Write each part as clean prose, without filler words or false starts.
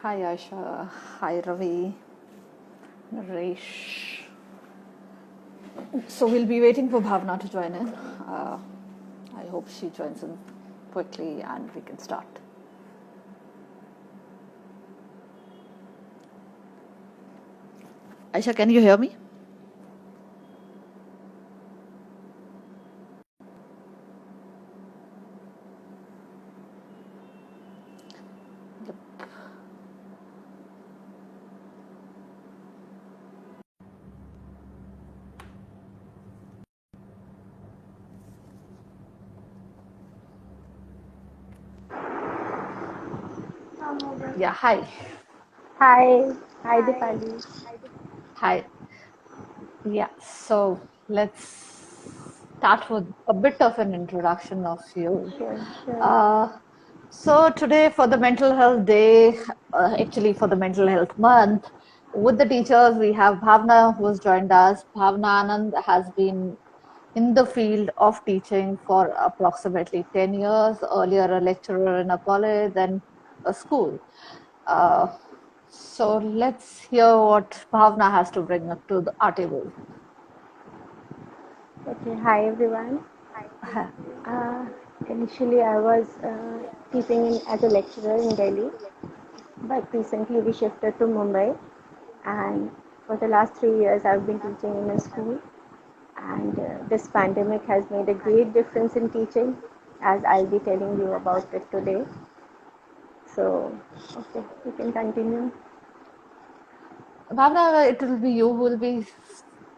Hi Aisha, hi Ravi, Naresh. So we'll be waiting for Bhavna to join in. I hope she joins in quickly and we can start. Aisha, can you hear me? Yep. Yeah, hi. Hi, hi Dipali. Hi. Yeah, so let's start with a bit of an introduction of you. Sure, sure. Uh, so today for the mental health day, actually for the mental health month, with the teachers we have Bhavna who has joined us. Bhavna Anand has been in the field of teaching for approximately 10 years, earlier a lecturer in a college, then a school. Uh, so let's hear what Bhavna has to bring up to our table. Okay, hi everyone. Uh, Initially, I was teaching as a lecturer in Delhi, but recently we shifted to Mumbai, and for the last 3 years, I've been teaching in a school. And this pandemic has made a great difference in teaching, as I'll be telling you about it today. So, okay, we can continue. Bhavna, it will be you who will be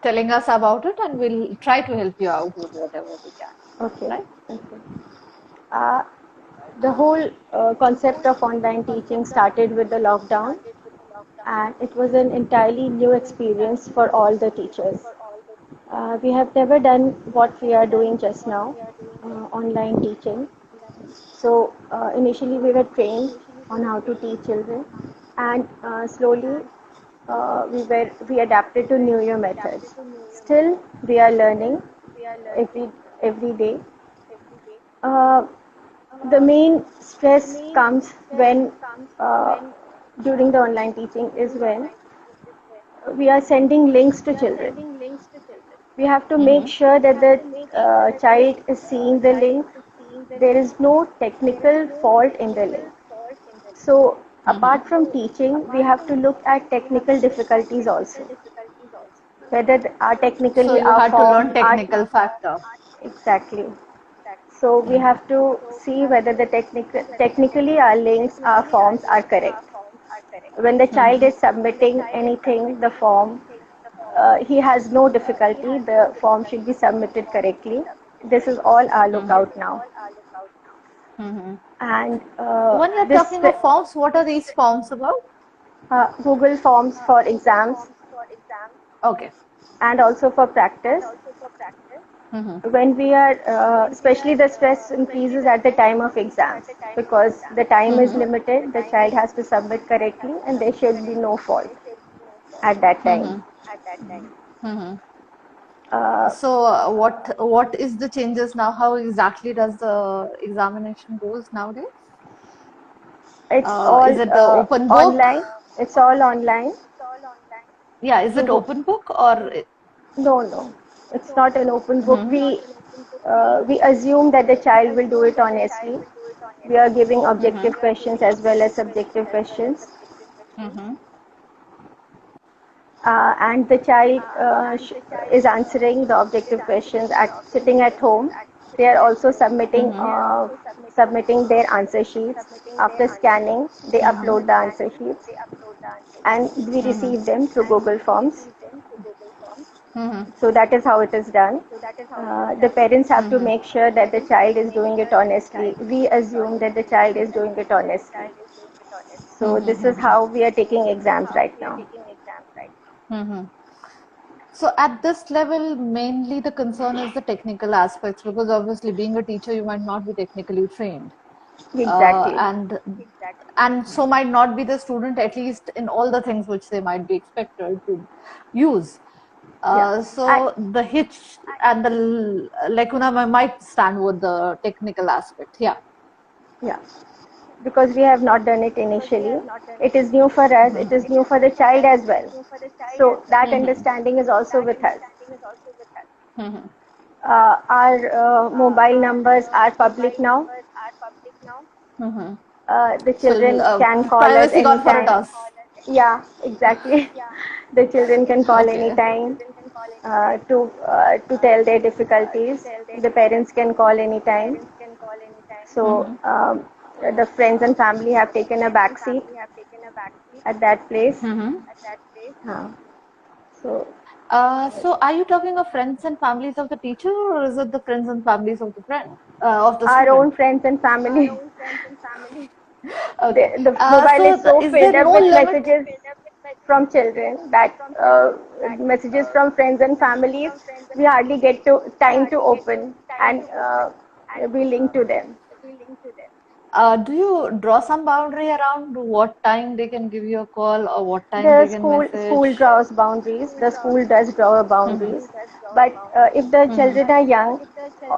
telling us about it, and we'll try to help you out with whatever we can. Okay, Right? okay. Uh, the whole concept of online teaching started with the lockdown, and it was an entirely new experience for all the teachers. We have never done what we are doing just now, online teaching. So initially we were trained on how to teach children, and slowly we adapted to newer methods. Still, we are learning every day. Uh, the main stress comes when uh, during the online teaching is when we are sending links to children. We have to make Mm-hmm. sure that the child is seeing the link. There is no technical fault in the link. So Mm-hmm. apart from teaching, we have to look at technical difficulties also. Whether our So technically you our had to form learn are technical factor. exactly. So we have to see whether the technically our links, our forms are correct. When the child Mm-hmm. is submitting anything, the form, he has no difficulty. The form should be submitted correctly. This is all our lookout now. Mm-hmm. And When you're this talking of forms, what are these forms about? Google Forms for exams Okay. and also for practice. Mm-hmm. When we are, especially the stress increases at the time of exams because the time is Mm-hmm. limited, the child has to submit correctly, and there should be no fault at that time. Mm-hmm. Mm-hmm. Uh, So what is the changes now? How exactly does the examination goes nowadays? it's all Is it the open book? online. It's all online. Yeah, is You it go. open book or? No, no, it's not an open book. Hmm. We assume that the child will do it honestly. We are giving Hmm. objective questions as well as subjective questions, Hmm. and the child is answering the objective questions at sitting at home. They are also Hmm. submitting their answer sheets. After scanning, they upload the answer sheets, and we Hmm. receive them through Google Forms. Hmm. So that is how it is done. The parents have to Hmm. make sure that the child is doing it honestly. We assume that the child is doing it honestly. So this is Hmm. how we are taking exams right now. Hmm. So at this level, mainly the concern is the technical aspects because obviously being a teacher, you might not be technically trained. uh, Exactly. and and so might not be the student, at least in all the things which they might be expected to use. Yeah. I, So the hitch and the lacuna might stand with the technical aspect. Yeah. yeah. because we have not done it initially. It is new for us, it is new for the child as well. So that Mm-hmm. understanding is also with us. Mm-hmm. Our mobile numbers are public now. Mm-hmm. The So children can call us privacy got for a anytime. toss. Yeah, exactly. The children can call Okay. anytime to tell their difficulties. The parents can call anytime. So Mm-hmm. the friends and family have taken a back seat at that place. Mm-hmm. Uh, so So are you talking of friends and families of the teacher, or is it the friends and families of the friend of the our student? own friends and family, Okay. the mobile is so Is there filled up no with limit? messages from children that messages from friends and families we hardly get to time to open and be linked to them. Do you draw some boundary around what time they can give you a call or what time The they can school message? draws boundaries. The school does draw Mm-hmm. boundaries, but if the Mm-hmm. children are young,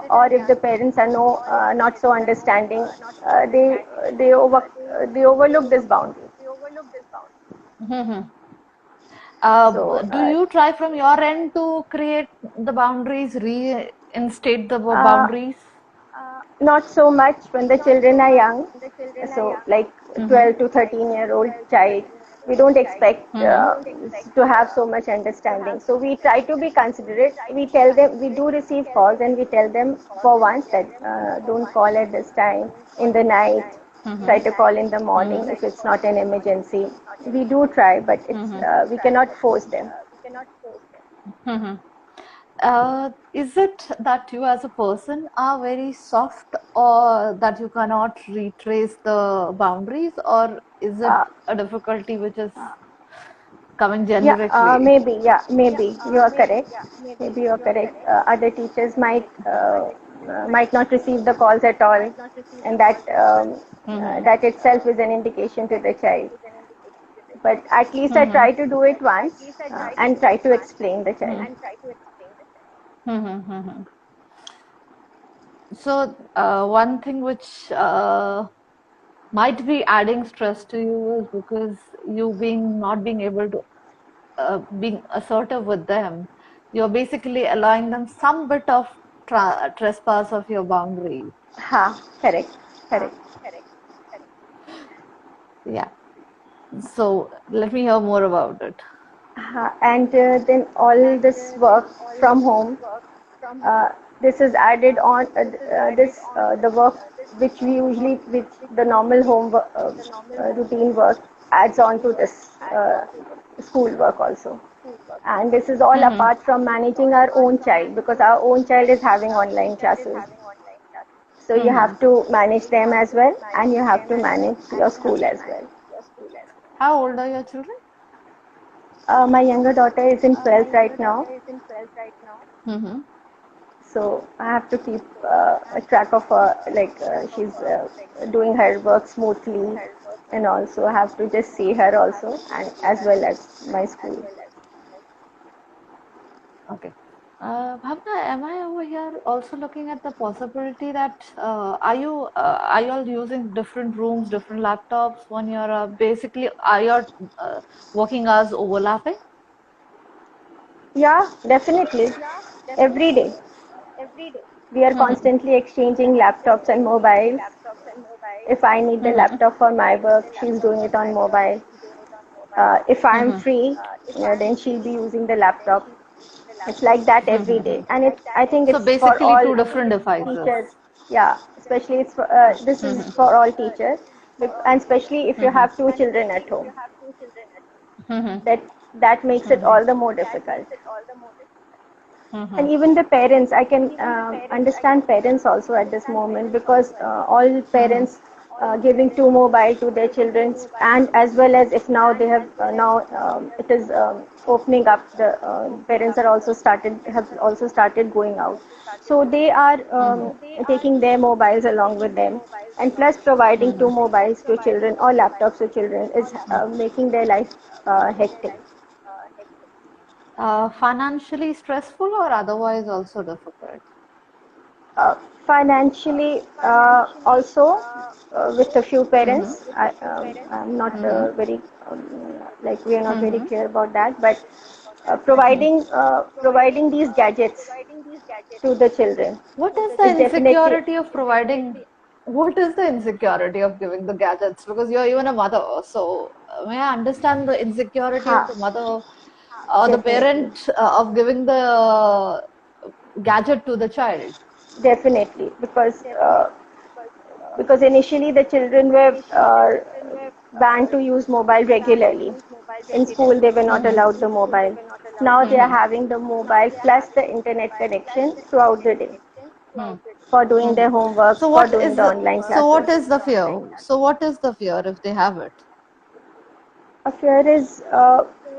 or if the parents are not so understanding, they overlook this boundary. Mm-hmm. So Do you try from your end to create the boundaries, reinstate the uh, boundaries? not so much when the children are young. So like Mm-hmm. 12 to 13-year-old child, we don't expect Mm-hmm. to have so much understanding. So we try to be considerate. We tell them, we do receive calls and we tell them for once that don't call at this time in the night. Mm-hmm. Try to call in the morning Mm-hmm. if it's not an emergency. We do try, but it's Mm-hmm. we cannot force them. Mm-hmm. Is it that you as a person are very soft or that you cannot retrace the boundaries, or is it Uh, a difficulty which is coming Yeah, generically? maybe. Yeah, maybe you are correct. Maybe you are correct. Other teachers might not receive the calls at all, and Mm-hmm. that itself is an indication to the child. But at least I Mm-hmm. try to do it once and try to explain the child. Mm-hmm. Mm-hmm. So, one thing which might be adding stress to you is because you being not being able to being assertive with them, you're basically allowing them some bit of trespass of your boundary. Ha, correct, correct. Yeah. So let me hear more about it. And then all this work from home, uh, this is added on this the work which we usually which the normal routine work adds on to this school work also. And this is all Mm-hmm. apart from managing our own child, because our own child is having online classes, so you Mm-hmm. have to manage them as well and you have to manage your school as well. How old are your children? My younger daughter is in 12th right now. Mm-hmm. So I have to keep a track of her, like she's doing her work smoothly, and also have to just see her also, and as well as my school. Okay. Bhavna, am I over here also looking at the possibility that are you all using different rooms, different laptops when you're basically are your working hours overlapping? Yeah, definitely. Every day we are Mm-hmm. constantly exchanging laptops and mobiles. If I need the Mm-hmm. laptop for my work, she's doing it on mobile. If I'm Mm-hmm. free, then she'll be using the laptop. It's like that every day, Mm-hmm. and I think So it's for basically all two different devices. teachers. Yeah, especially this is Mm-hmm. for all teachers, and especially if you Mm-hmm. have two children at home, Mm-hmm. that that makes it Mm-hmm. all the more difficult. Mm-hmm. And even the parents, I can understand parents also at this moment, because all Mm-hmm. parents giving too mobile to their children, and as well as if now they have now it is opening up, the parents are also started have also started going out, so they are Mm-hmm. taking their mobiles along with them, and plus providing two Mm-hmm. mobiles to children or laptops to children is making their life hectic. Financially stressful or otherwise also difficult? Financially, also with a few Mm-hmm. parents. I'm not Mm-hmm. very like we are not very Mm-hmm. clear about that, but providing these gadgets to the children What is the is definitely. insecurity of providing? What is the insecurity of giving the gadgets? Because you're even a mother, so may I understand the insecurity of Ha, the mother or the definitely. parent of giving the gadget to the child? Definitely, because initially the children were banned to use mobile regularly. In school, they were not Mm-hmm. allowed the mobile. Now they are Mm-hmm. having the mobile plus the internet connection throughout the day for doing Mm-hmm. their homework, So for what doing is the the online so classes. what is the fear? So what is the fear if they have it? A fear is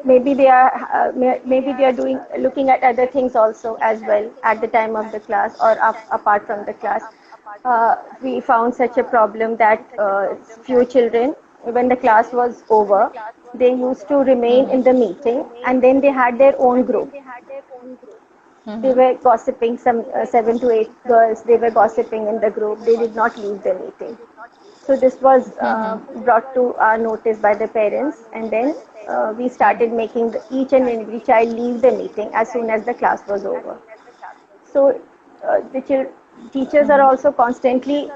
maybe they are doing looking at other things also as well at the time of the class or apart from the class. We found such a problem that few children, when the class was over, they used to remain in the meeting and then they had their own group. They Mm-hmm. were gossiping, some 7 to 8 girls, they were gossiping in the group. They did not leave the meeting. So this was brought to our notice by the parents, and then we started making each and every child leave the meeting as soon as the class was over. So the teachers are also constantly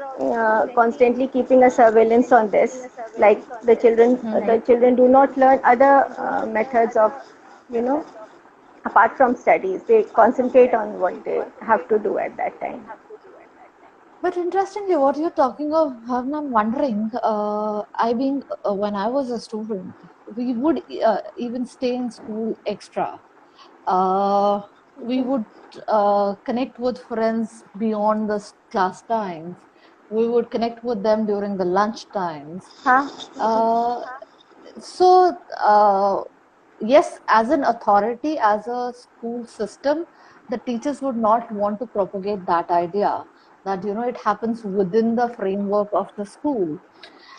keeping a surveillance on this. Like the children do not learn other methods of, you know, apart from studies. They concentrate on what they have to do at that time. But interestingly, what you're talking of, I'm wondering, when I was a student, we would even stay in school extra. Uh, we would connect with friends beyond the class times. We would connect with them during the lunch times. Huh? Uh, so, yes, as an authority, as a school system, the teachers would not want to propagate that idea that, it happens within the framework of the school.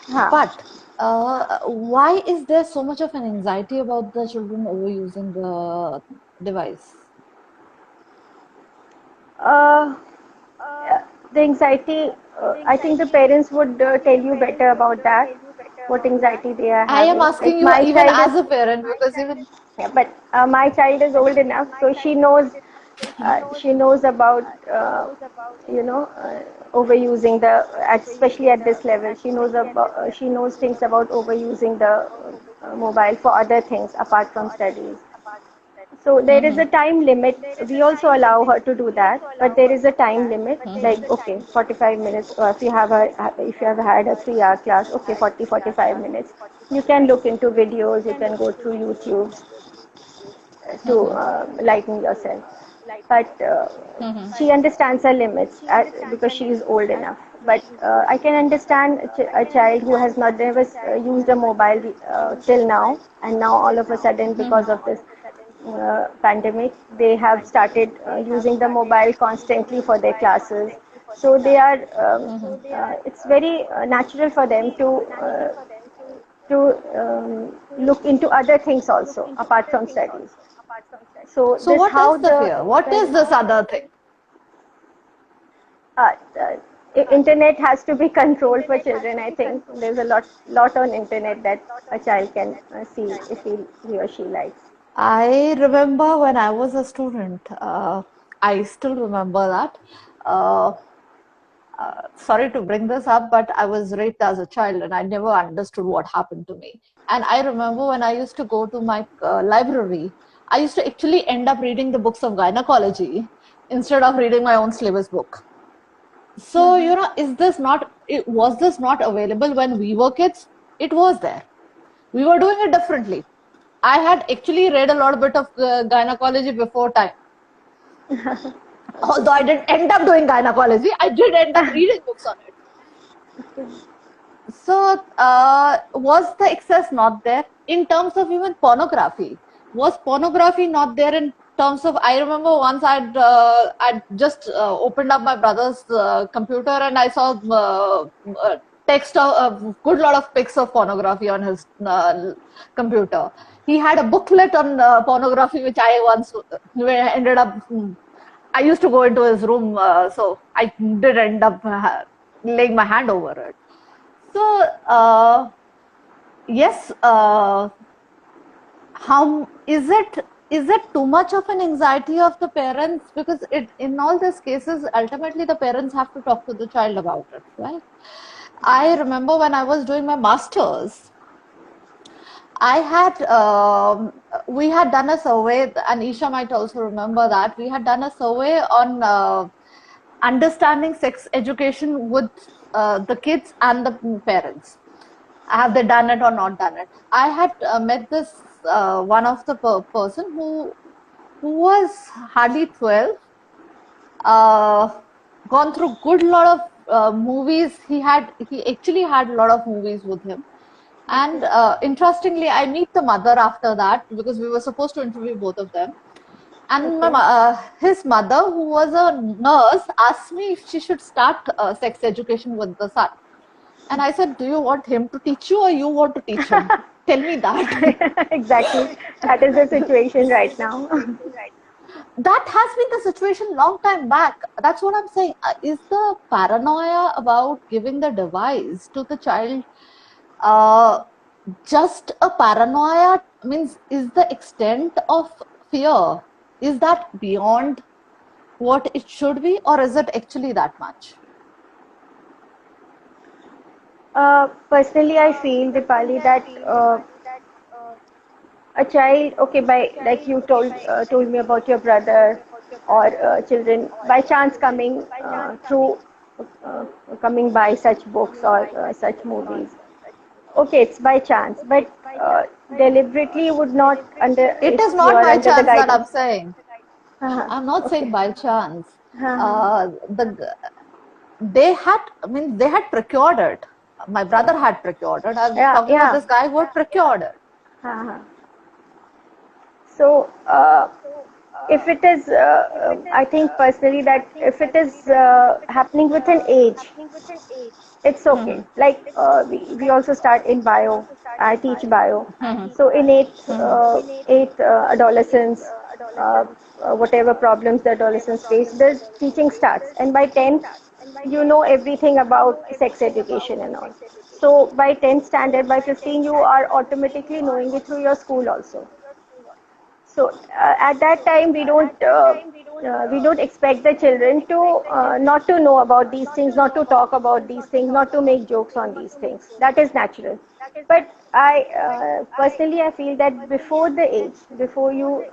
Huh? But why is there so much of an anxiety about the children overusing the device? Uh, the anxiety, I think the parents would tell you better about that, what anxiety they are I am having. asking Like you my even child is, as a parent because even. yeah, but my child is old enough, so she knows about, you know, overusing especially at this level. She knows things about overusing the mobile for other things apart from studies. So there is a time limit. We also allow her to do that, but there is a time limit. Like okay, 45 minutes. Or if you have had a 3 hour class, okay, 45 minutes. You can look into videos. You can go through YouTube to lighten yourself. But she understands her limits because she is old enough. But I can understand a child who has not never used a mobile till now, and now all of a sudden because of this pandemic, they have started using the mobile constantly for their classes. So they are. It's very natural for them to look into other things also apart from studies. So So, this what is how the fear? What is this other thing? uh, uh, internet has to be controlled for children. I think there's a lot on internet that a child can see if he or she likes. I remember when I was a student, I still remember that. Uh, Sorry to bring this up, but I was raped as a child and I never understood what happened to me. And I remember when I used to go to my library, I used to actually end up reading the books of gynecology instead of reading my own syllabus book. So, was this not available when we were kids? It was there. We were doing it differently. I had actually read a lot bit of gynecology before time. Although I didn't end up doing gynecology, I did end up reading books on it. So, was the excess not there in terms of even pornography? Was pornography not there in terms of? I remember once I'd just opened up my brother's computer and I saw text of a good lot of pics of pornography on his computer. He had a booklet on pornography, which I once ended up. I used to go into his room, so I did end up laying my hand over it. So, yes, how is it too much of an anxiety of the parents? Because it in all these cases, ultimately the parents have to talk to the child about it, right? I remember when I was doing my masters, I had we had done a survey, and Isha might also remember that we had done a survey on understanding sex education with the kids and the parents. Have they done it or not done it? I had met this one of the person who was hardly 12, uh, gone through good lot of movies. He actually had a lot of movies with him. And Okay. interestingly, I meet the mother after that because we were supposed to interview both of them. And Okay. his mother, who was a nurse, asked me if she should start sex education with the son. And I said, "Do you want him to teach you or you want to teach him? Tell me that." Exactly. That is the situation right now. That has been the situation long time back. That's what I'm saying. Is the paranoia about giving the device to the child uh, just a paranoia? Means, is the extent of fear, is that beyond what it should be, or is it actually that much? Personally, I feel, Dipali, that a child, okay, by like you told me about your brother or children by chance coming through uh, coming by such books or such movies. Okay, it's by chance, but deliberately would not under It if is you not are by under the chance that I'm guidance. saying. Uh-huh. I'm not saying Okay. by chance. Uh-huh. The they had, I mean, they had procured it. My brother had procured it. I'm Yeah, talking about yeah. this guy who had procured it. Uh-huh. So, if it is, I think personally that if it is happening with an age, it's okay. Mhm. Like we also start in bio. I teach bio. Mhm. So in Mhm. eighth adolescence, whatever problems the adolescents face, the teaching starts. And by 10th, you know everything about sex education and all. So by 10th standard, by 15, you are automatically knowing it through your school also. So at that time, we don't expect the children to not to know about these things, not to talk about these things, not to make jokes on these things. That is natural. But I personally I feel that before the age, before you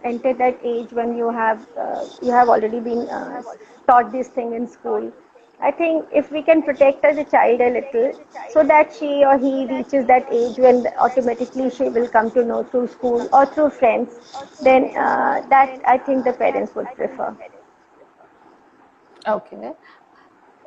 enter that age when you have already been taught this thing in school, I think if we can protect the child a little so that she or he reaches that age when automatically she will come to know through school or through friends, then that I think the parents would prefer. Okay.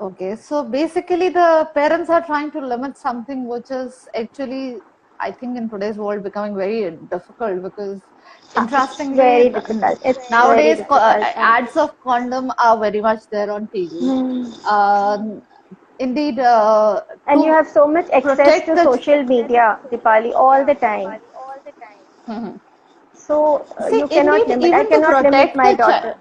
Okay. So basically, the parents are trying to limit something which is actually, I think, in today's world becoming very difficult because, It's interestingly, very difficult. It's very nowadays difficult. And ads of condom are very much there on TV. Hmm. Indeed, And you to have so much access protect to the. social media, Dipali, all the time. Mhm. So See, you cannot indeed, limit. I even to cannot limit protect my the child. daughter.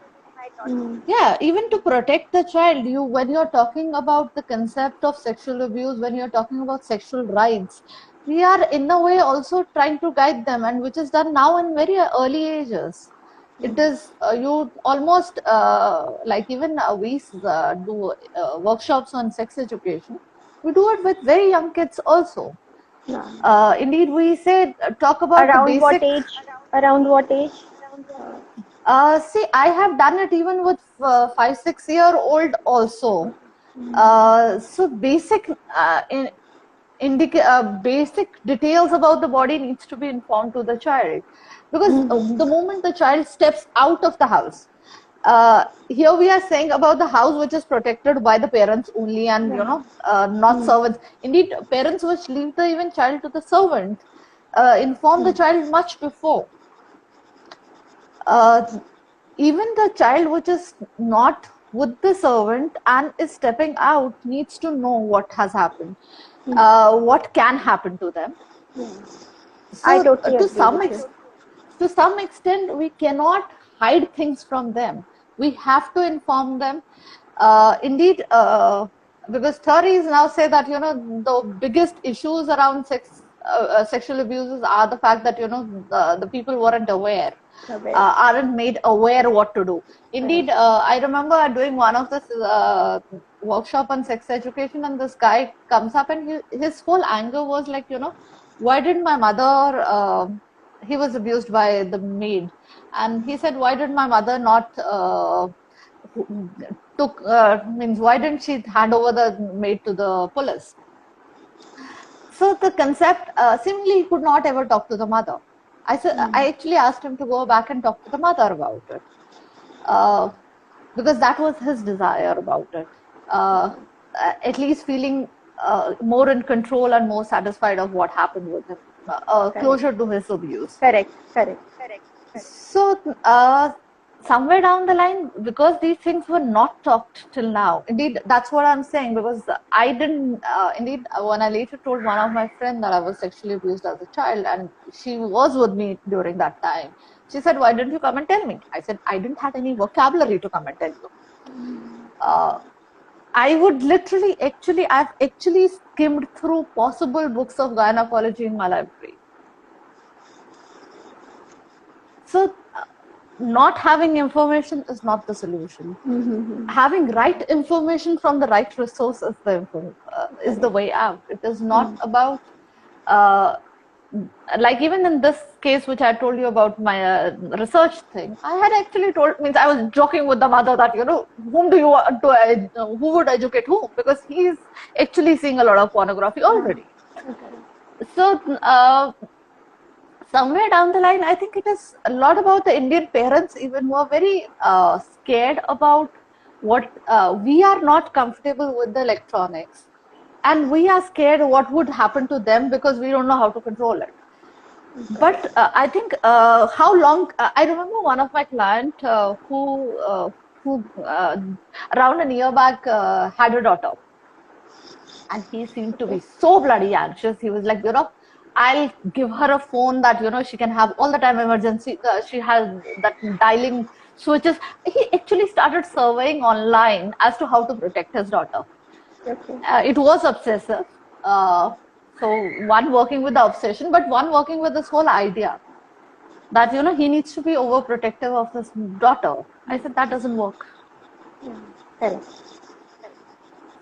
Mm. Yeah, even to protect the child, you when you're talking about the concept of sexual abuse, when you're talking about sexual rights, we are in a way also trying to guide them, and which is done now in very early ages. It is you almost like even we do workshops on sex education. We do it with very young kids also. Yeah. Indeed, we say talk about the Around what basic. age? Around what age? See, I have done it even with 5, 6 year old also. So basic basic details about the body needs to be informed to the child because the moment the child steps out of the house, here we are saying about the house which is protected by the parents only, and Yeah. not servants. Indeed, parents which leave the even child to the servant inform the child much before. uh, Even the child which is not with the servant and is stepping out needs to know what has happened, what can happen to them. I So totally agree with you. to some extent, we cannot hide things from them. We have to inform them. Indeed, because theories now say that the biggest issues around sexual abuses are the fact that the people weren't aware, Aware. aren't made aware what to do. Indeed, Correct. I remember doing one of this workshop on sex education, and this guy comes up, and his whole anger was like, why didn't my mother? He was abused by the maid, and he said, why did my mother not took means why didn't she hand over the maid to the police? So the concept, seemingly he could not ever talk to the mother. I actually asked him to go back and talk to the mother about it, uh, because that was his desire about it. At least feeling more in control and more satisfied of what happened with him, closure to his abuse. Correct. Correct. So, somewhere down the line, because these things were not talked till now, indeed, that's what I'm saying. Because I didn't, indeed, when I later told one of my friends that I was sexually abused as a child, and she was with me during that time, she said, why didn't you come and tell me? I said, I didn't have any vocabulary to come and tell you. I would literally, I've actually skimmed through possible books of gynecology in my library. So, not having information is not the solution. Having right information from the right resource is the way out. It is not about, like even in this case, which I told you about my research thing, I had actually I was joking with the mother that, whom do you want to, who would educate whom? Because he's actually seeing a lot of pornography already. So, somewhere down the line, I think it is a lot about the Indian parents, even who are very scared about what we are not comfortable with the electronics, and we are scared what would happen to them because we don't know how to control it. But I think how long I remember one of my client who around a year back had a daughter, and he seemed to be so bloody anxious. He was like, I'll give her a phone that she can have all the time emergency. She has that dialing switches. He actually started surveying online as to how to protect his daughter. Okay. It was obsessive. So one working with the obsession, but one working with this whole idea that he needs to be overprotective of his daughter. I said that doesn't work. Correct.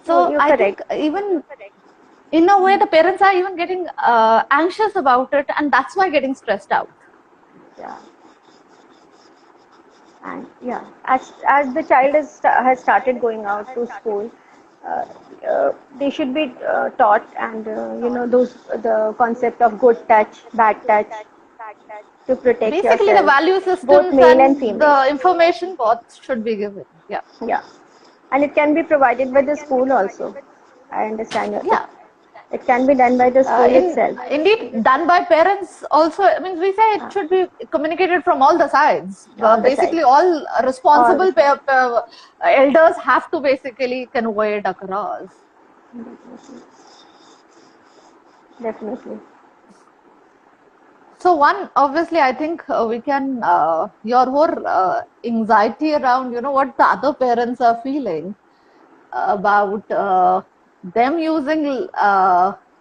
So I think even in a way, the parents are even getting anxious about it, and that's why getting stressed out. Yeah. And yeah, as the child has started going out to school, they should be taught, and the concept of good touch, bad touch, to protect Basically, yourself. the value Both systems male and and female. the information both should be given. Yeah. Yeah. And it can be provided by the school also. I understand. Yeah. It can be done by the school itself. Indeed, done by parents also. I mean, we say it should be communicated from all the sides. All the Basically, sides. all responsible elders have to basically convey it across. Definitely. So one, obviously, I think we can, your whole anxiety around, what the other parents are feeling about them using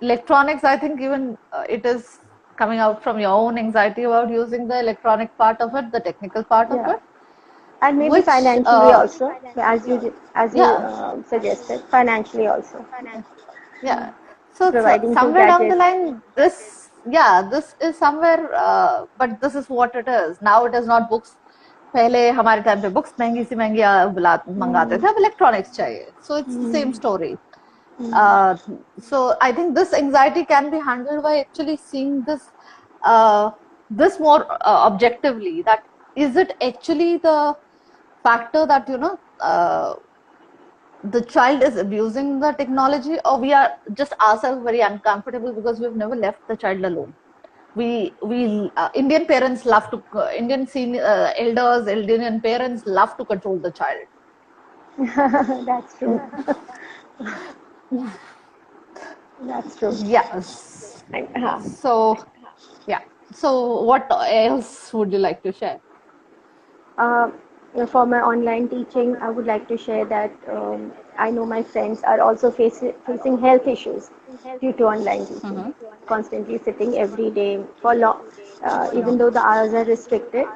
electronics. I think even it is coming out from your own anxiety about using the electronic part of it, the technical part of it. And maybe Which, financially also, as you yeah. suggested, financially also. Yeah. So Providing somewhere down the gadgets. line, this is somewhere, but this is what it is. Now it is not books. पहले हमारे time पे books महंगी सी महंगी मंगाते थे, अब electronics चाहिए. So it's the same story. So I think this anxiety can be handled by actually seeing this more objectively. That is it actually the factor that the child is abusing the technology, or we are just ourselves very uncomfortable because we've never left the child alone. We Indian parents love to Indian elders, Indian parents love to control the child. That's true. That's true. Yes. So yeah. So what else would you like to share? For my online teaching, I would like to share that I know my friends are also facing health issues due to online teaching. Constantly sitting every day for long, even though the hours are restricted,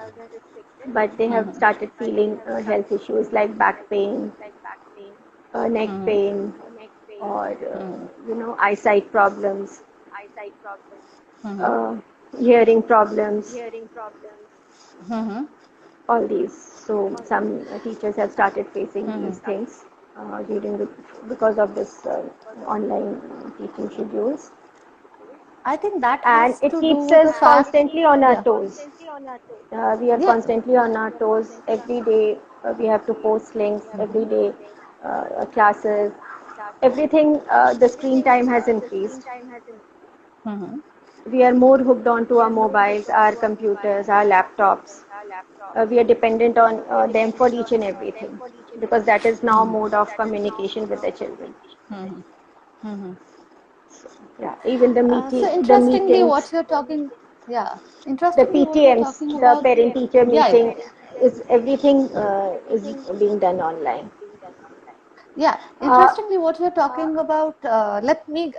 but they have started feeling health issues like back pain, neck pain, or eyesight problems, uh, hearing problems, all these. So some teachers have started facing these things because of this online teaching schedules, I think that and has it to do keeps with the us fact, constantly on our yeah, toes. We are yeah, constantly on our toes every day. We have to post links every day, classes, everything. The screen time has increased. We are more hooked onto our mobiles, our computers, our laptops. We are dependent on them for each and everything because that is now mode of communication with the children. Yeah, even so the interestingly, what meetings, you're talking, yeah, the interestingly, what you're PTMs, talking the about, parent teacher yeah, yeah. meeting, is everything is being done online. Yeah, Uh, interestingly, what you're talking about. Let me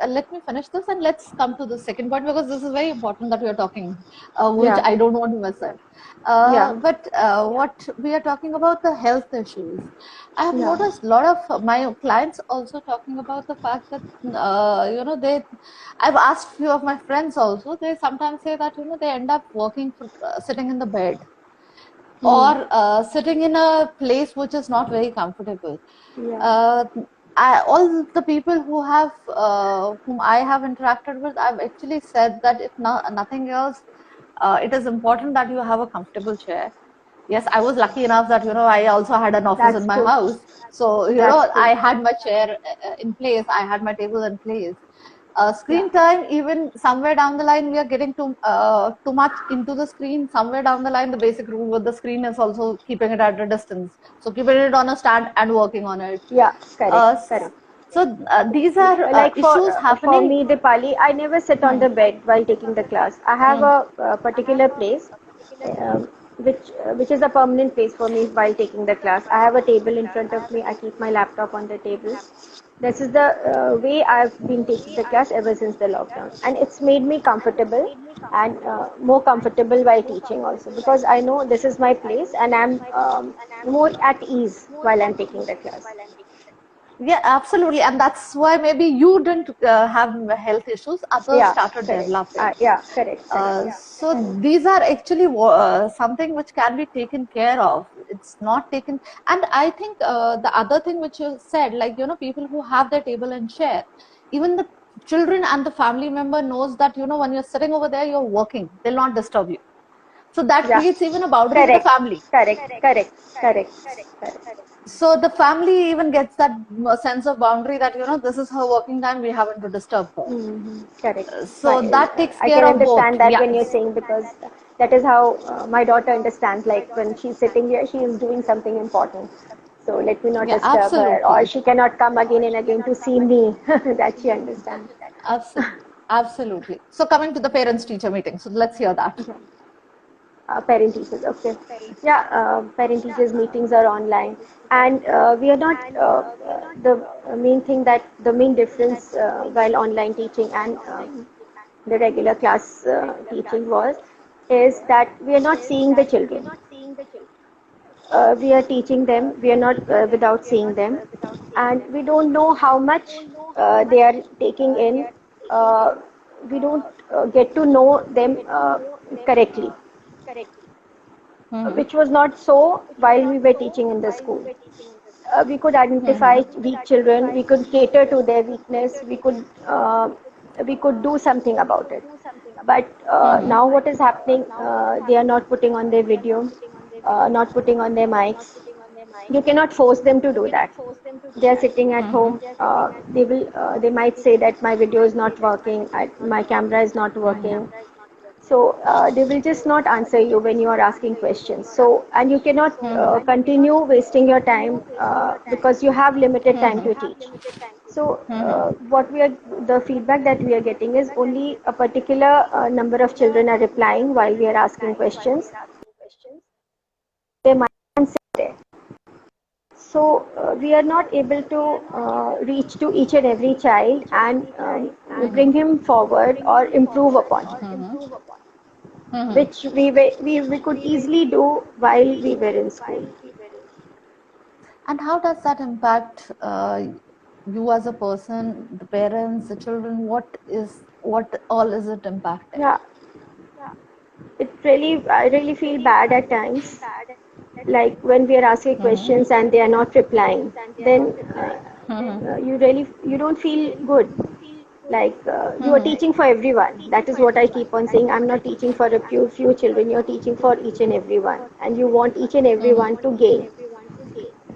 finish this and let's come to the second point because this is very important that we are talking, which yeah, I don't want to miss it. yeah, But what we are talking about the health issues. I have yeah. noticed a lot of my clients also talking about the fact that they. I've asked few of my friends also. They sometimes say that they end up working for, sitting in the bed Hmm. or sitting in a place which is not very comfortable. Yeah, uh, all the people whom I have interacted with, I've actually said that if nothing else, it is important that you have a comfortable chair. Yes, I was lucky enough that I also had an office in that's my true. house, so That's true. I had my chair in place, I had my table in place. Yeah, Screen time, even somewhere down the line, we are getting too much into the screen. Somewhere down the line, the basic rule with the screen is also keeping it at a distance. So keeping it on a stand and working on it. yeah, correct, Uh, correct. these are Like issues for happening. me, Dipali, I never sit on Hmm. the bed while taking the class. I have Hmm. a particular place, which is a permanent place for me while taking the class. I have a table in front of me. I keep my laptop on the table. This is the way I've been taking the class ever since the lockdown, and it's made me comfortable and more comfortable while teaching also because I know this is my place and I'm more at ease while I'm taking the class. Yeah, absolutely, and that's why maybe you didn't have health issues. Others Yeah, started correct. developing. Yeah, correct, correct, So correct. these are actually something which can be taken care of. It's not taken, and I think the other thing which you said, like people who have their table and chair, even the children and the family member knows that when you're sitting over there, you're working. They'll not disturb you. So that Yeah, creates even a boundary with the correct, family. correct, correct, correct, correct. So the family even gets that sense of boundary that this is her working time. We haven't to disturb her. Correct. So that takes I can care of both. understand that Yeah. when you're saying because that is how my daughter understands. Like when she's sitting here, she is doing something important. So let me not Yeah, disturb her, or absolutely. she cannot come again and again to see me. That she understands. Abs- Absolutely. So coming to the parents teacher meeting. So let's hear that. Okay. Parent teachers, okay. Yeah, parent teachers meetings are online, and we are not the main thing that the main difference while online teaching and the regular class teaching was is that we are not seeing the children. We are teaching them. We are not without seeing them, and we don't know how much they are taking in. Uh, we don't get to know them correctly, which was not so while we were teaching in the school. We could identify weak children. We could cater to their weakness. We could do something about it. But now what is happening? They are not putting on their video, not putting on their mics. You cannot force them to do that. They are sitting at home. They might say that my video is not working, my camera is not working. So they will just not answer you when you are asking questions. So and you cannot continue wasting your time because you have limited time to teach. So the feedback that we are getting is only a particular number of children are replying while we are asking questions. They might sit there. we are not able to reach to each and every child and bring him forward or improve upon him, which we could easily do while we were in school. And how does that impact you as a person, the parents, the children? What all is it impacting? Yeah, I really feel bad at times. Like when we are asking questions and they are not replying, then you don't feel good. Like you are teaching for everyone. That is what I keep on saying. I'm not teaching for a few children. You're teaching for each and everyone, and you want each and everyone to gain.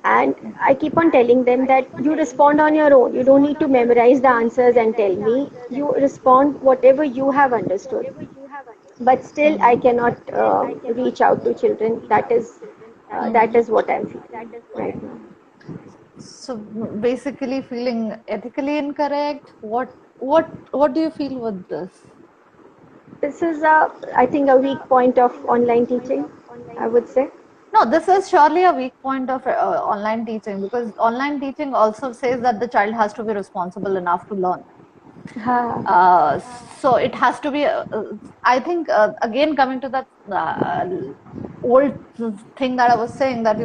And I keep on telling them that you respond on your own. You don't need to memorize the answers and tell me. You respond whatever you have understood. But still, I cannot reach out to children. That is what I'm feeling right now. So basically, feeling ethically incorrect. What do you feel with this? This is I think a weak point of online teaching, I would say. No, this is surely a weak point of online teaching, because online teaching also says that the child has to be responsible enough to learn. So it has to be, I think, again, coming to that old thing that I was saying, that,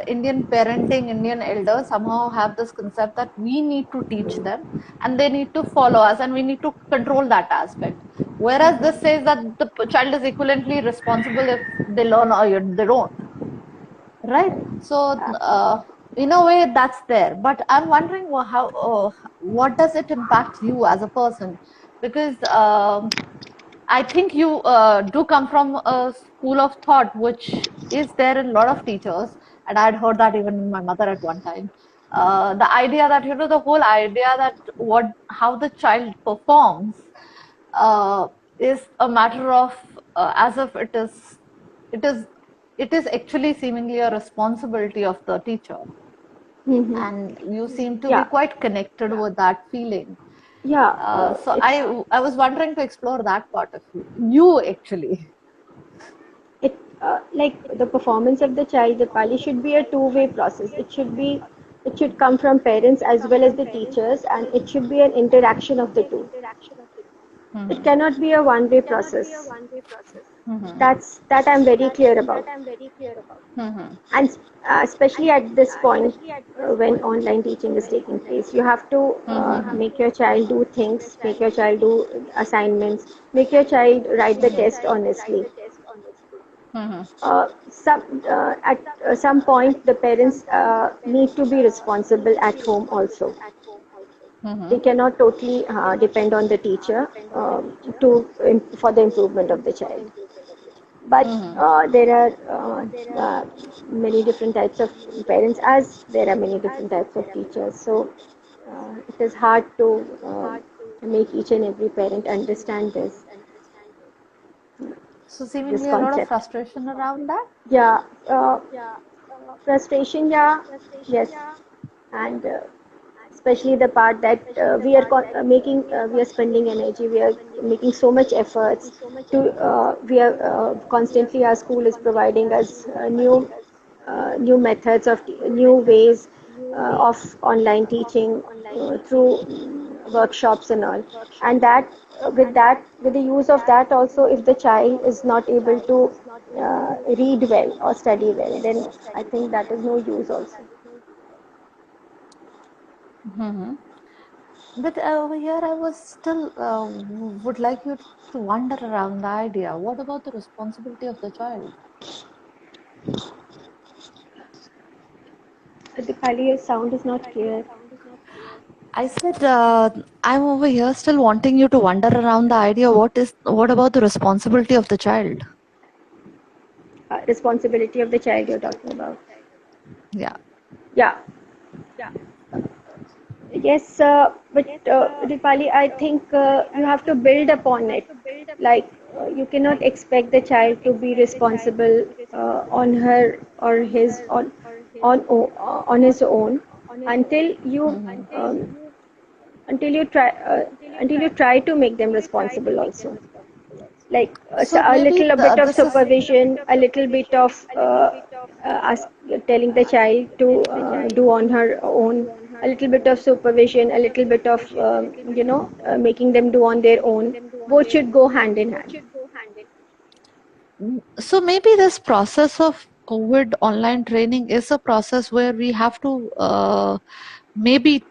Indian parenting, Indian elders somehow have this concept that we need to teach them and they need to follow us and we need to control that aspect. Whereas this says that the child is equivalently responsible if they learn or they don't. Right? So, in a way, that's there. But I'm wondering what does it impact you as a person? Because I think you do come from a school of thought, which is there in a lot of teachers, and I'd heard that even in my mother at one time. The idea that, the whole idea that how the child performs is a matter of, as if it is it is actually seemingly a responsibility of the teacher. And you seem to be quite connected with that feeling. So I was wondering to explore that part of you actually. Like the performance of the child, the Pali should be a two-way process. It should come from parents as well as the teachers, and it should be an interaction of the two. It cannot be a one-way process. That I'm very clear about. And especially at this point, when online teaching is taking place, you have to make your child do things, make your child do assignments, make your child write the test honestly. At some point, the parents need to be responsible at home also. They cannot totally depend on the teacher for the improvement of the child. But there are many different types of parents, as there are many different types of teachers. So it is hard to make each and every parent understand this. So seemingly a lot of frustration around that? Yeah, frustration, yeah, yes. And especially the part that we are spending energy, we are making so much efforts we are constantly, our school is providing us new methods of new ways of online teaching through workshops and all, and with the use of that also, if the child is not able to read well or study well, then I think that is no use also. But over here, I was still would like you to wonder around the idea. What about the responsibility of the child? Dipali, your sound is not clear. I said I'm over here still wanting you to wonder around the idea. What about the responsibility of the child? Responsibility of the child you're talking about. Yeah. Yes, but Dipali, I think you have to build upon it. Like you cannot expect the child to be responsible on her or his on his own until you until you try to make them responsible also. Like So a maybe little bit of supervision, a little bit of ask, telling the child to do on her own, a little bit of supervision, a little bit of making them do on their own. Both should go hand in hand. So maybe this process of COVID online training is a process where we have to maybe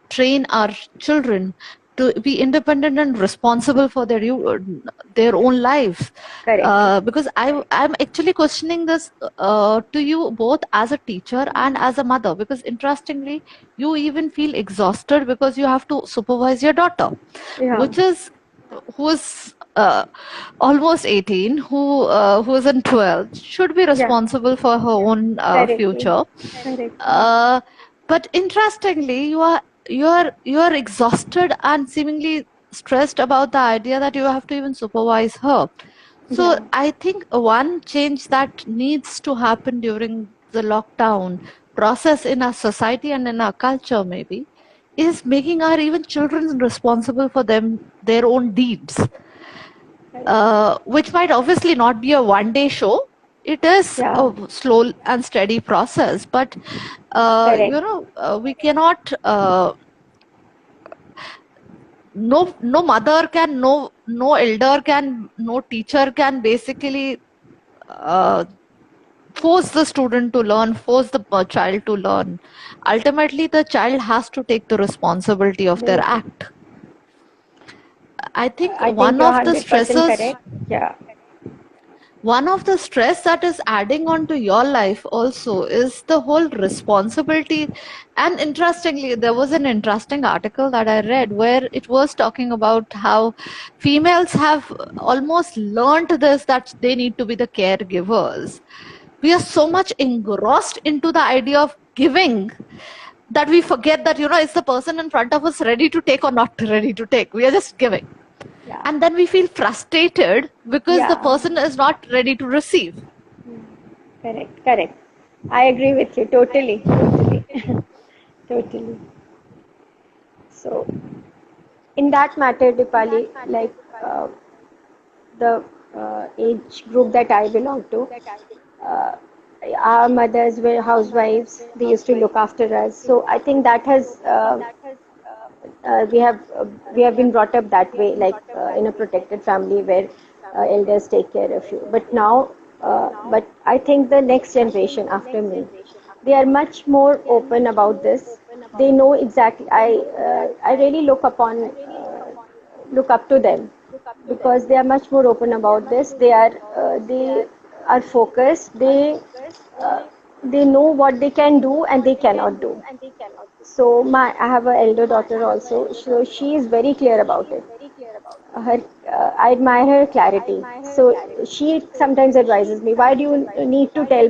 train our children to be independent and responsible for their own lives. Correct. Because I'm actually questioning this to you both as a teacher and as a mother, because interestingly you even feel exhausted because you have to supervise your daughter, Yeah. which is who's almost 18, who is in 12, should be Yeah. responsible for her own Correctly. future. Correctly. uh, but interestingly you are exhausted and seemingly stressed about the idea that you have to even supervise her. So Yeah. I think one change that needs to happen during the lockdown process in our society and in our culture maybe is making our even children responsible for their own deeds, which might obviously not be a one day show. It is Yeah. a slow and steady process, but Correct. we cannot. No mother can, no elder can, no teacher can basically uh, force the student to learn, force the child to learn. Ultimately, the child has to take the responsibility of their Bilkul. act. I think I think you're 100% correct. Yeah. one of the stress that is adding on to your life also is the whole responsibility. And interestingly, there was an interesting article that I read where it was talking about how females have almost learned this, that they need to be the caregivers. We are so much engrossed into the idea of giving that we forget that, is the person in front of us ready to take or not ready to take? We are just giving. Yeah. And then we feel frustrated because the Yeah. person is not ready to receive. Correct. Correct. I agree with you totally. Totally. Totally. So, in that matter, Dipali, like the age group that I belong to, uh, our mothers were housewives. They used to look after us. So I think that has we have been brought up that way, like in a protected family where elders take care of you. But now, but I think the next generation after me, they are much more open about this. They know exactly. I really look up to them because they are much more open about this. They are focused. Uh, they know what they can do and they cannot do. So I have an elder daughter also. So she is very clear about it. Her I admire her clarity. So she sometimes advises me, why do you need to tell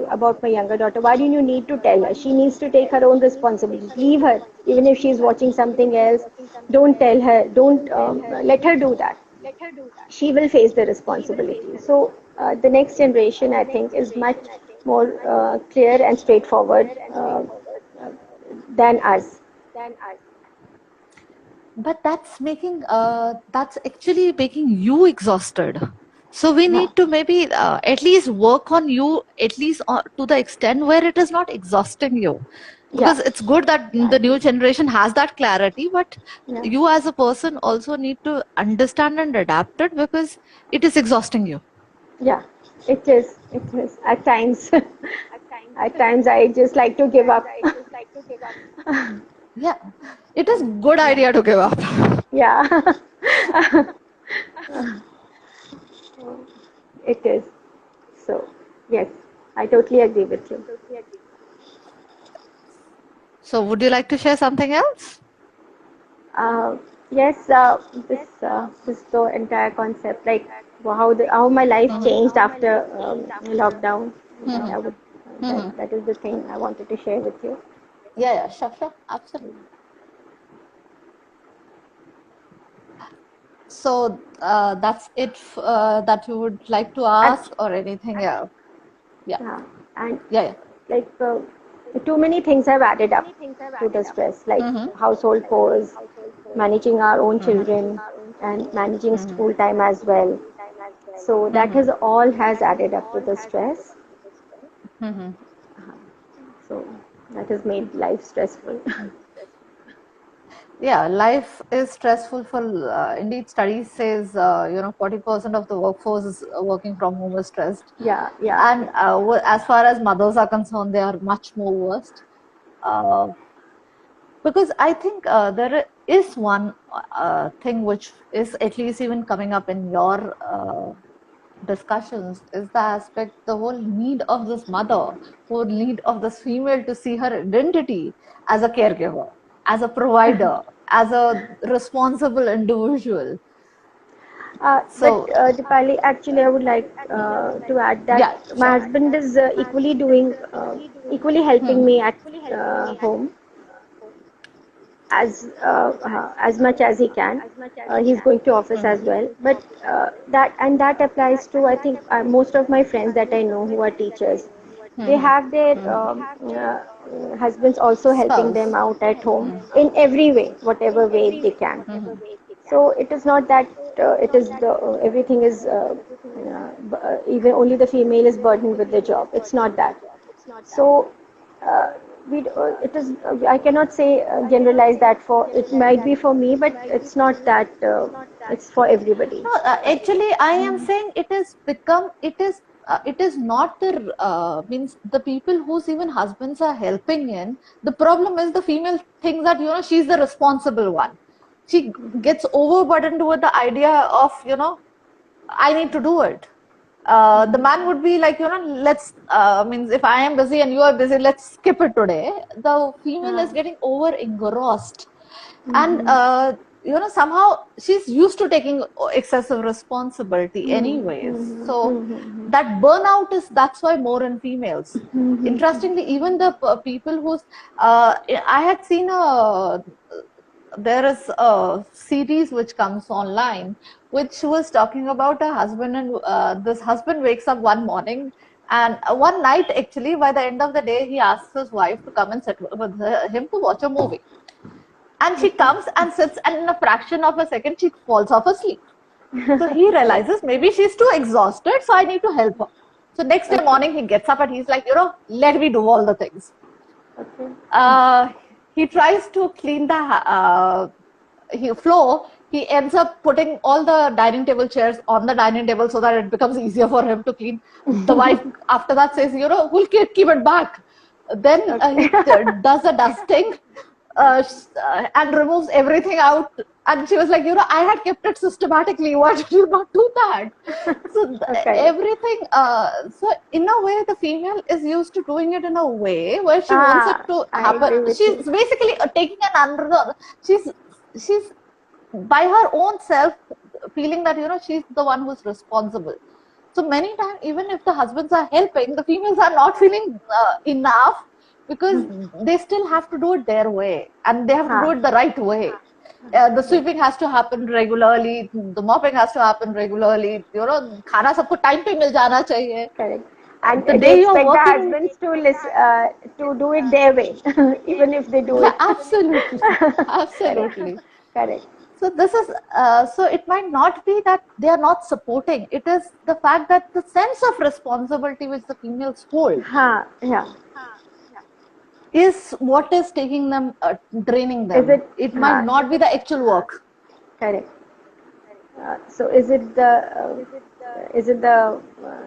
about my younger daughter? Why do you need to tell her? She needs to take her own responsibility. Leave her, even if she is watching something else. Don't tell her. Don't let her do that. She will face the responsibility. So the next generation, I think, is much more clear and straightforward than us. But that's actually making you exhausted. So we Yeah. need to maybe at least work on you, at least to the extent where it is not exhausting you. Yeah. Because it's good that Yeah. the new generation has that clarity, but Yeah. you as a person also need to understand and adapt it, because it is exhausting you. Yeah. It is. It is. At times, at times I just like to give up. Yeah, it is good Yeah. idea to give up. Yeah. It is. So, yes, I totally agree with you. So would you like to share something else? Uh, yes, this the entire concept, like how my life changed after lockdown. I would that is the thing I wanted to share with you. Yeah, yeah, sure, absolutely. So that's it that you would like to ask, Actually, or anything else? Yeah, yeah, and yeah, yeah. like too many things have added up to the stress, like household chores, managing our own children, and managing school time as well. So that has all has added up to the stress. Mm-hmm. So that has made life stressful. Yeah, life is stressful for, indeed, studies says, 40% of the workforce is working from home is stressed. Yeah, yeah, And yeah. as far as mothers are concerned, they are much more worst. Uh, because I think there is one thing which is at least even coming up in your discussions is the aspect, the whole need of this mother, whole need of this female to see her identity as a caregiver, as a provider, as a responsible individual. But So, Dipali, actually, I would like to add that yeah, my sure. husband is equally helping me at home as much as he can. He's going to office as well, but that applies to, I think, most of my friends that I know who are teachers. They have their husbands also helping them Spouse. out at home in every way, whatever way they can. So it is not that it is the everything is even only the female is burdened with the job. It's not that. So uh, it is. I cannot say generalize that for. It might be for me, but it's not that. It's for everybody. No, actually, I am saying it is become, it is not the, means the people whose even husbands are helping in. The problem is the female thinks that, she's the responsible one. She gets overburdened with the idea of, I need to do it. The man would be like, let's, means if I am busy and you are busy, let's skip it today. The female is getting over engrossed. And, somehow she's used to taking excessive responsibility anyways. So that burnout is, that's why more in females. Interestingly, even the people who's, I had seen there is a series which comes online which was talking about a husband, and this husband wakes up one morning, and one night, actually, by the end of the day, he asks his wife to come and sit with him to watch a movie. And she comes and sits, and in a fraction of a second she falls off asleep. So he Okay. realizes maybe she's too exhausted, so I need to help her. So next day Okay. morning he gets up and he's like, let me do all the things. Okay. uh, he tries to clean the floor. He ends up putting all the dining table chairs on the dining table so that it becomes easier for him to clean. The wife after that says, we'll keep it back. Then he Okay. does the dusting, and removes everything out. And she was like, I had kept it systematically. Why did you not do that? So Okay. everything. So in a way, the female is used to doing it in a way where she wants it Ah, to I happen. agree with She's you. basically taking an under. She's by her own self feeling that she's the one who's responsible. So many times, even if the husbands are helping, the females are not feeling enough, because they still have to do it their way, and they have to do हाँ, it the right way. The yes, sweeping has to happen regularly, the mopping has to happen regularly, खाना सबको time पे मिल जाना चाहिए. correct. And The they day you're expect the working, husbands to do it their way, even if they do yeah, it. absolutely, Correct, absolutely. correct. So this is, so it might not be that they are not supporting. It is the fact that the sense of responsibility which the females hold हाँ, yeah. is what is taking them, draining Is them. it? It might हाँ, not be the actual work. correct. So is it the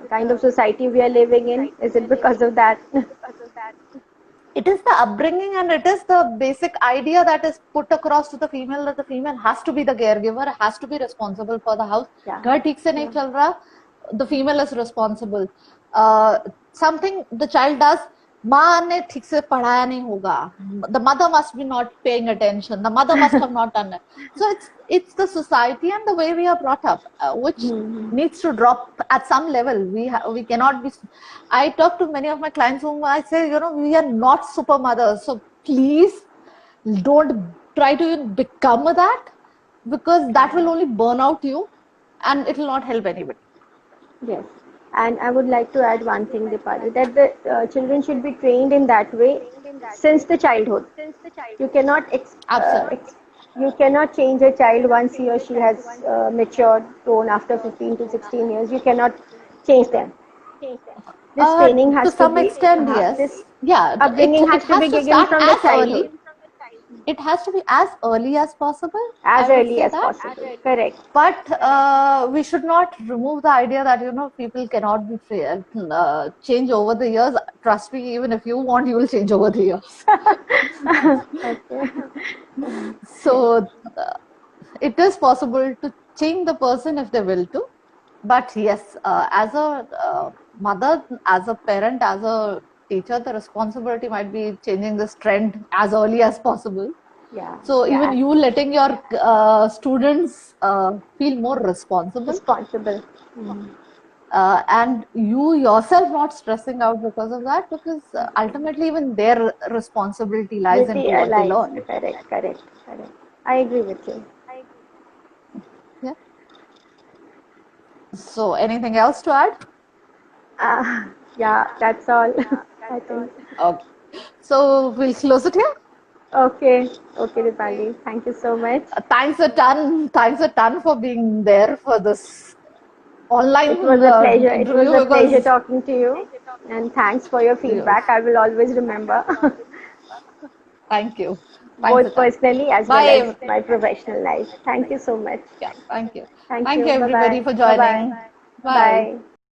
kind of society we are living in? Is it because of that? It is the upbringing, and it is the basic idea that is put across to the female, that the female has to be the caregiver, has to be responsible for the house. Yeah, घर ठीक से नहीं yeah. चल रहा, the female is responsible. Something the child does, माँ ने ठीक से पढ़ाया नहीं होगा, the mother must be not paying attention, the mother must have not done it. So it's the society and the way we are brought up, which needs to drop at some level. We cannot be. I talk to many of my clients whom I say, we are not super mothers, so please don't try to become that, because that will only burn out you, and it will not help anybody. Yes, and I would like to add one thing, Dipali, that the children should be trained in that way since the childhood. You cannot Absolutely. you cannot change a child once he or she has matured, grown after 15 to 16 years. You cannot change them. This training To has to some be, extent, this yes. Yeah, upbringing it has to has be to given start from the as childhood, early. It has to be as early as possible, as I would early say as that. possible. Correct. But we should not remove the idea that people cannot be change over the years. Trust me, even if you want, you will change over the years. Okay. So it is possible to change the person if they will to. But yes, as a mother, as a parent, as a teacher, the responsibility might be changing this trend as early as possible. Yeah, So even yeah. you letting your students feel more responsible, Responsible. and you yourself not stressing out because of that, because ultimately even their responsibility lies Beauty into what they lies. learn. Correct, correct, correct. I agree with you. Yeah. So anything else to add? Yeah, that's all. I think. Okay. So we'll close it here. Okay, okay, Dipali. Thank you so much. Thanks a ton. Thanks a ton for being there for this It online was a pleasure. It was interview a pleasure because talking to you. And thanks for your you, feedback. I will always remember, thank you. Thanks a both ton. personally as well as Bye. my professional life. Thank you so much. Yeah, thank you. Thank Thank you. you Bye everybody bye. for Bye bye. joining. Bye. Bye.